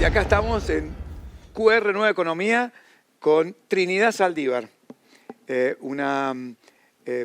acá estamos en QR Nueva Economía con Trinidad Saldívar, una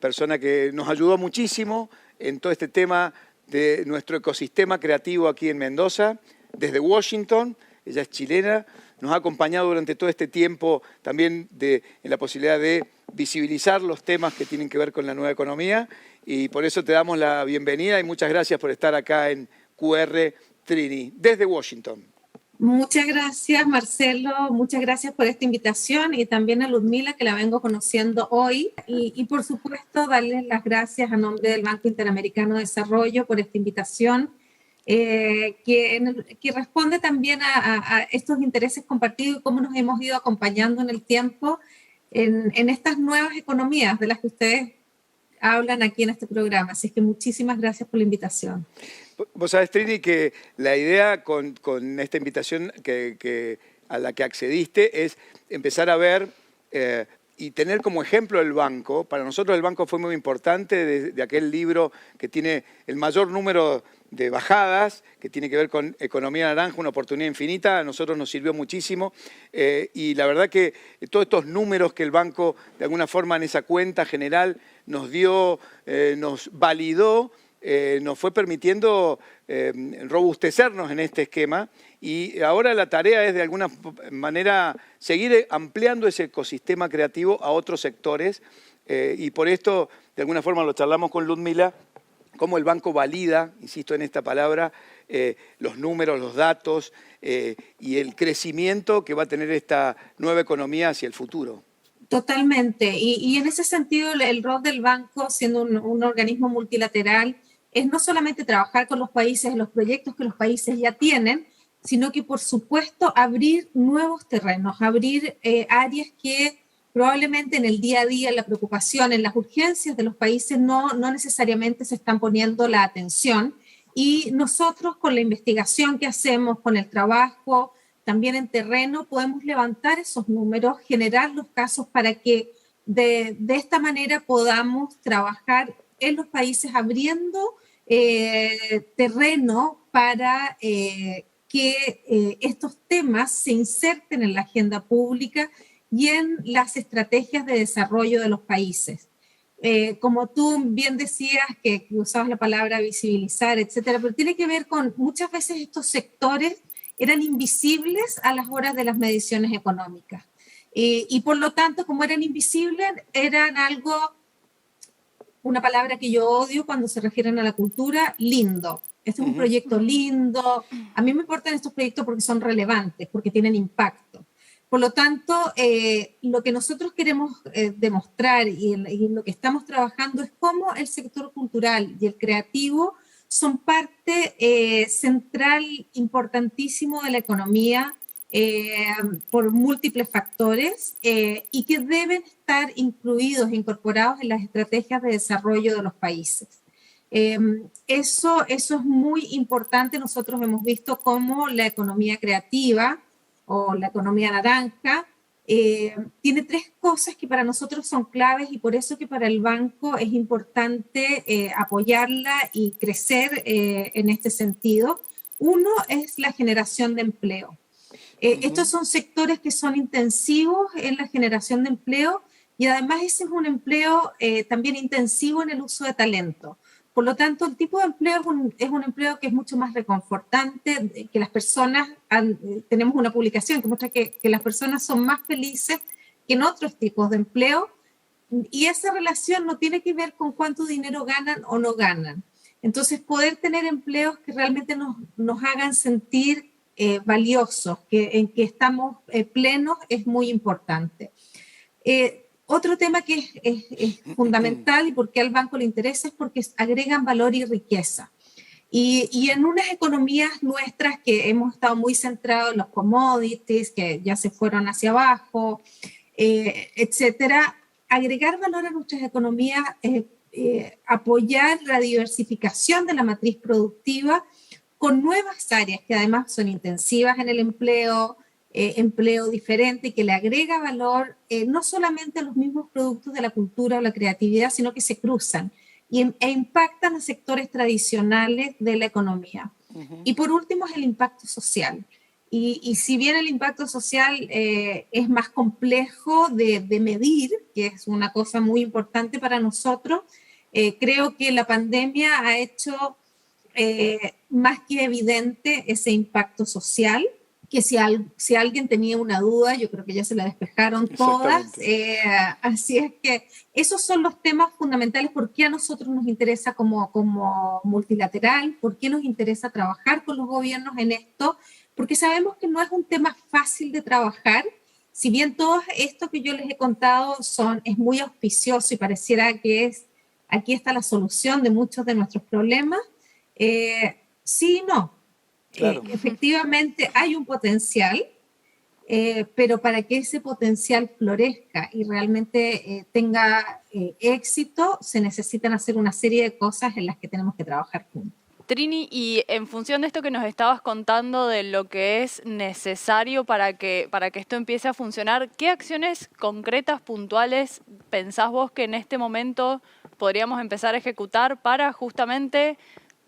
persona que nos ayudó muchísimo en todo este tema de nuestro ecosistema creativo aquí en Mendoza, desde Washington. Ella es chilena, nos ha acompañado durante todo este tiempo también en la posibilidad de visibilizar los temas que tienen que ver con la nueva economía, y por eso te damos la bienvenida y muchas gracias por estar acá en QR Trini, desde Washington. Muchas gracias, Marcelo, muchas gracias por esta invitación, y también a Ludmila, que la vengo conociendo hoy, y por supuesto darles las gracias a nombre del Banco Interamericano de Desarrollo por esta invitación, que responde también a estos intereses compartidos y cómo nos hemos ido acompañando en el tiempo en estas nuevas economías de las que ustedes hablan aquí en este programa. Así que muchísimas gracias por la invitación. Vos sabés, Trini, que la idea con esta invitación a la que accediste es empezar a ver y tener como ejemplo el banco. Para nosotros el banco fue muy importante, de aquel libro que tiene el mayor número de bajadas, que tiene que ver con Economía Naranja, una oportunidad infinita. A nosotros nos sirvió muchísimo, y la verdad que todos estos números que el banco de alguna forma en esa cuenta general nos dio, nos validó, nos fue permitiendo robustecernos en este esquema, y ahora la tarea es de alguna manera seguir ampliando ese ecosistema creativo a otros sectores, y por esto de alguna forma lo charlamos con Ludmila, cómo el banco valida, insisto en esta palabra, los números, los datos y el crecimiento que va a tener esta nueva economía hacia el futuro. Totalmente, y en ese sentido el rol del banco, siendo un organismo multilateral, es no solamente trabajar con los países, los proyectos que los países ya tienen, sino que por supuesto abrir nuevos terrenos, abrir áreas que probablemente en el día a día, en la preocupación, en las urgencias de los países no necesariamente se están poniendo la atención, y nosotros con la investigación que hacemos, con el trabajo también en terreno, podemos levantar esos números, generar los casos para que de esta manera podamos trabajar en los países abriendo terreno para que estos temas se inserten en la agenda pública y en las estrategias de desarrollo de los países. Como tú bien decías, que usabas la palabra visibilizar, etcétera, pero tiene que ver con muchas veces estos sectores eran invisibles a las horas de las mediciones económicas. Y por lo tanto, como eran invisibles, eran algo, una palabra que yo odio cuando se refieren a la cultura, lindo. Este es un proyecto lindo. A mí me importan estos proyectos porque son relevantes, porque tienen impacto. Por lo tanto, lo que nosotros queremos demostrar y lo que estamos trabajando es cómo el sector cultural y el creativo son parte central, importantísimo de la economía por múltiples factores, y que deben estar incluidos, incorporados en las estrategias de desarrollo de los países. Eso es muy importante. Nosotros hemos visto cómo la economía creativa o la economía naranja tiene tres cosas que para nosotros son claves, y por eso que para el banco es importante apoyarla y crecer en este sentido. Uno es la generación de empleo. Estos son sectores que son intensivos en la generación de empleo, y además ese es un empleo también intensivo en el uso de talento. Por lo tanto, el tipo de empleo es un empleo que es mucho más reconfortante, que las personas, tenemos una publicación que muestra que las personas son más felices que en otros tipos de empleo, y esa relación no tiene que ver con cuánto dinero ganan o no ganan. Entonces, poder tener empleos que realmente nos hagan sentir valiosos, en que estamos plenos, es muy importante. Otro tema que es fundamental, y por qué al banco le interesa, es porque agregan valor y riqueza. Y en unas economías nuestras que hemos estado muy centrados en los commodities, que ya se fueron hacia abajo, etcétera, agregar valor a nuestras economías, apoyar la diversificación de la matriz productiva con nuevas áreas que además son intensivas en el empleo, empleo diferente, que le agrega valor no solamente a los mismos productos de la cultura o la creatividad, sino que se cruzan e impactan a sectores tradicionales de la economía. Y por último es el impacto social. Y si bien el impacto social es más complejo de medir, que es una cosa muy importante para nosotros, creo que la pandemia ha hecho más que evidente ese impacto social, que si alguien tenía una duda, yo creo que ya se la despejaron todas. Exactamente. Así es que esos son los temas fundamentales. ¿Por qué a nosotros nos interesa como multilateral? ¿Por qué nos interesa trabajar con los gobiernos en esto? Porque sabemos que no es un tema fácil de trabajar. Si bien todo esto que yo les he contado es muy auspicioso y pareciera que aquí está la solución de muchos de nuestros problemas, sí y no. Claro. Efectivamente hay un potencial, pero para que ese potencial florezca y realmente tenga éxito, se necesitan hacer una serie de cosas en las que tenemos que trabajar juntos. Trini, y en función de esto que nos estabas contando de lo que es necesario para que esto empiece a funcionar, ¿qué acciones concretas, puntuales, pensás vos que en este momento podríamos empezar a ejecutar para justamente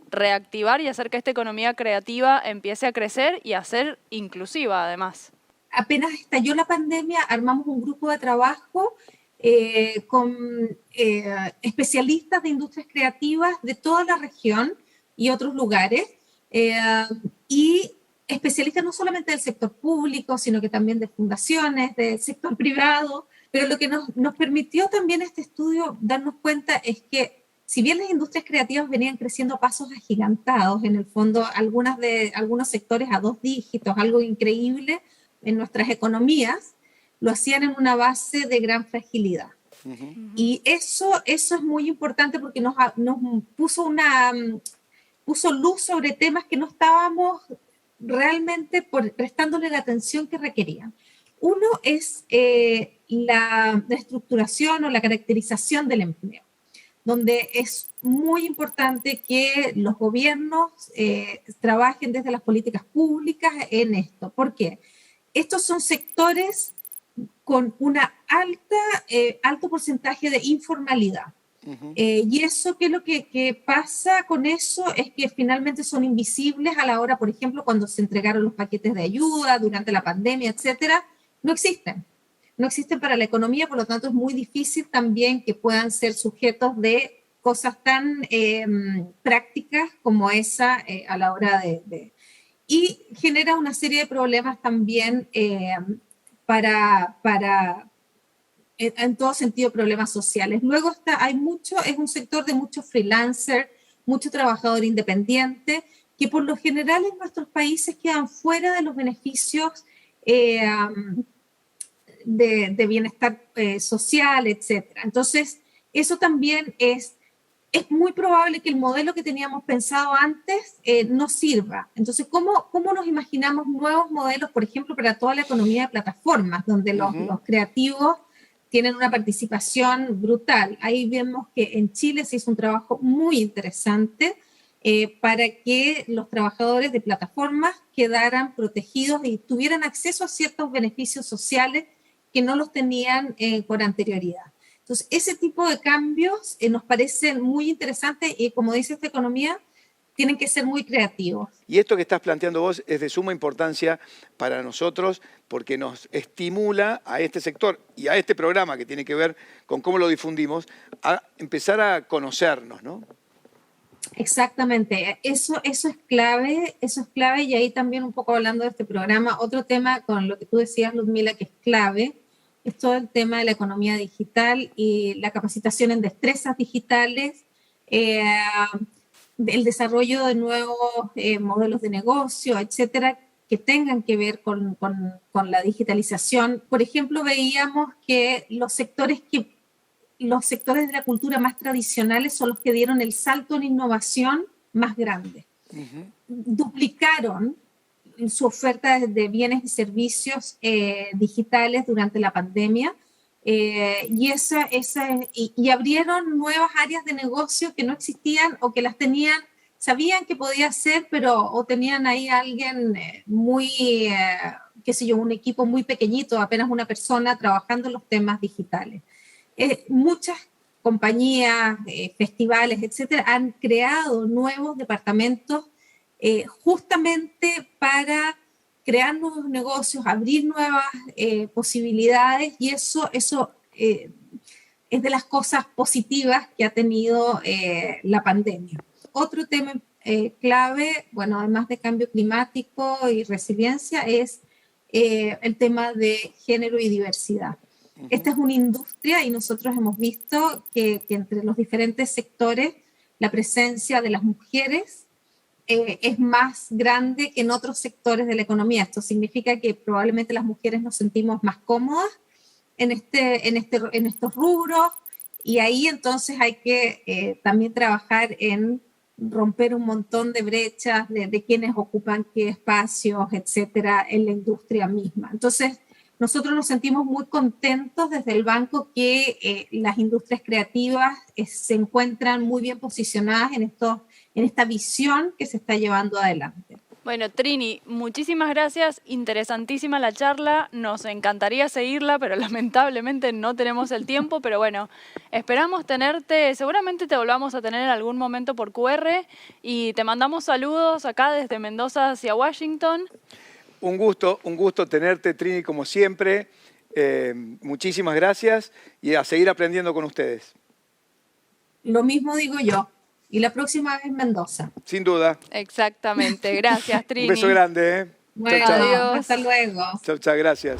reactivar y hacer que esta economía creativa empiece a crecer y a ser inclusiva además? Apenas estalló la pandemia, armamos un grupo de trabajo con especialistas de industrias creativas de toda la región y otros lugares, eh, y especialistas no solamente del sector público, sino que también de fundaciones, del sector privado, pero lo que nos permitió también este estudio darnos cuenta es que si bien las industrias creativas venían creciendo a pasos agigantados, en el fondo algunos sectores a 2 dígitos, algo increíble en nuestras economías, lo hacían en una base de gran fragilidad. Uh-huh. Y eso es muy importante porque nos puso luz sobre temas que no estábamos realmente prestándole la atención que requerían. Uno es la estructuración o la caracterización del empleo, donde es muy importante que los gobiernos trabajen desde las políticas públicas en esto. ¿Por qué? Estos son sectores con una alto porcentaje de informalidad. Uh-huh. Y eso, ¿qué es lo que pasa con eso? Es que finalmente son invisibles a la hora, por ejemplo, cuando se entregaron los paquetes de ayuda durante la pandemia, etcétera, no existen. No existen para la economía, por lo tanto es muy difícil también que puedan ser sujetos de cosas tan prácticas como esa a la hora y genera una serie de problemas también en todo sentido, problemas sociales. Luego es un sector de mucho freelancer, mucho trabajador independiente, que por lo general en nuestros países quedan fuera de los beneficios de bienestar social, etc. Entonces, eso también es muy probable que el modelo que teníamos pensado antes no sirva. Entonces, ¿cómo nos imaginamos nuevos modelos, por ejemplo, para toda la economía de plataformas, donde los creativos tienen una participación brutal? Ahí vemos que en Chile se hizo un trabajo muy interesante para que los trabajadores de plataformas quedaran protegidos y tuvieran acceso a ciertos beneficios sociales que no los tenían con anterioridad. Entonces, ese tipo de cambios nos parecen muy interesantes y, como dice esta economía, tienen que ser muy creativos. Y esto que estás planteando vos es de suma importancia para nosotros porque nos estimula a este sector y a este programa que tiene que ver con cómo lo difundimos a empezar a conocernos, ¿no? Exactamente, eso es clave, y ahí también un poco hablando de este programa, otro tema con lo que tú decías, Ludmila, que es clave, es todo el tema de la economía digital y la capacitación en destrezas digitales, el desarrollo de nuevos modelos de negocio, etcétera, que tengan que ver con la digitalización. Por ejemplo, veíamos que los sectores de la cultura más tradicionales son los que dieron el salto en innovación más grande. Uh-huh. Duplicaron su oferta de bienes y servicios digitales durante la pandemia y abrieron nuevas áreas de negocio que no existían o que las tenían, sabían que podía ser, pero o tenían ahí a alguien un equipo muy pequeñito, apenas una persona trabajando en los temas digitales. Muchas compañías, festivales, etcétera, han creado nuevos departamentos justamente para crear nuevos negocios, abrir nuevas posibilidades, y eso es de las cosas positivas que ha tenido la pandemia. Otro tema clave, bueno, además de cambio climático y resiliencia, es el tema de género y diversidad. Esta es una industria y nosotros hemos visto que entre los diferentes sectores la presencia de las mujeres es más grande que en otros sectores de la economía. Esto significa que probablemente las mujeres nos sentimos más cómodas en estos rubros, y ahí entonces hay que también trabajar en romper un montón de brechas de quienes ocupan qué espacios, etcétera, en la industria misma. Entonces, nosotros nos sentimos muy contentos desde el banco que las industrias creativas se encuentran muy bien posicionadas en esta visión que se está llevando adelante. Bueno, Trini, muchísimas gracias, interesantísima la charla, nos encantaría seguirla, pero lamentablemente no tenemos el tiempo, pero bueno, esperamos tenerte, seguramente te volvamos a tener en algún momento por QR, y te mandamos saludos acá desde Mendoza hacia Washington. Un gusto tenerte, Trini, como siempre. Muchísimas gracias y a seguir aprendiendo con ustedes. Lo mismo digo yo. Y la próxima vez en Mendoza. Sin duda. Exactamente. Gracias, Trini. Un beso grande. Bueno, chau, chau. hasta luego. Chau, chau, gracias.